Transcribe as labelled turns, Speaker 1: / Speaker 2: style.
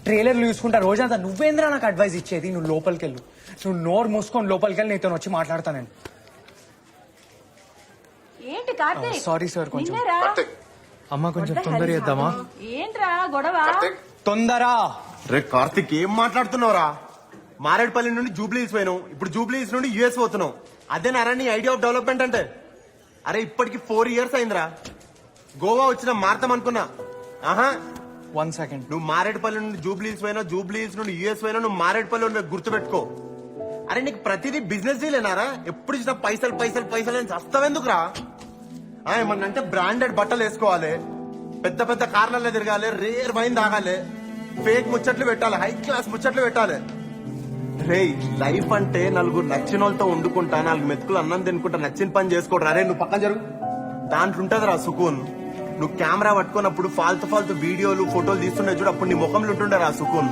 Speaker 1: ట్రైలర్లు చూసుకుంటా రోజంతా నువ్వేంద్రా నాకు అడ్వైస్ ఇచ్చేది. నువ్వు లోపలికి వెళ్ళు, నువ్వు నోరు మూసుకొని లోపలికి వెళ్ళి నీతో వచ్చి మాట్లాడతా నేను.
Speaker 2: ఏంటి కార్తీక్?
Speaker 1: సారీ సార్, కొంచెం
Speaker 2: నిన్నేరా?
Speaker 1: అమ్మ కొంచెం తొందర చేద్దామా?
Speaker 2: ఏంట్రా గొడవ?
Speaker 1: తొందర
Speaker 3: రే కార్తిక్, ఏం మాట్లాడుతున్నావురా? మారేడుపల్లి నుండి జూబ్లీస్ పోయినావు, ఇప్పుడు జూబ్లీస్ నుండి యుఎస్ పోతున్నావు. అదేనారా నీ ఐడియా ఆఫ్ డెవలప్మెంట్ అంటే? అరే ఇప్పటికి 4 years అయిందిరా. గోవా వచ్చిన మారతాం అనుకున్నా. ఆహా,
Speaker 1: 1 second.
Speaker 3: నువ్వు మారేడుపల్లి నుండి జూబ్లీస్ పోయినా, జూబ్లీస్ నుండి యుఎస్ పోయినా, నువ్వు మారేడుపల్లి గుర్తుపెట్టుకో. అరే నీకు ప్రతిదీ బిజినెస్ డీలేనారా? ఎప్పుడు ఇచ్చిన పైసలు పైసలు పైసలు అని చస్తావెందుకురా? ఏమన్నంటే బ్రాండెడ్ బట్టలు వేసుకోవాలి, పెద్ద పెద్ద కార్లలో తిరగాలి, రేర్ వైన్ తాగాలి, ఫేక్ ముచ్చట్లు పెట్టాలి, హై క్లాస్ ముచ్చట్లు పెట్టాలి. రే లైఫ్ అంటే నలుగురు నచ్చిన వాళ్ళతో వండుకుంటా, 4 మెతుకులు అన్నం తినుకుంటా, నచ్చిన పని చేసుకోడు. అరే నువ్వు పక్కన జరుగు, దాంట్లో ఉంటదిరా సుకూన్. నువ్వు కెమెరా పట్టుకున్నప్పుడు ఫాల్తు ఫాల్తు వీడియోలు ఫోటోలు తీస్తుండే చూడు, అప్పుడు నీ ముఖంలో ఉంటుండే రా సుకూన్.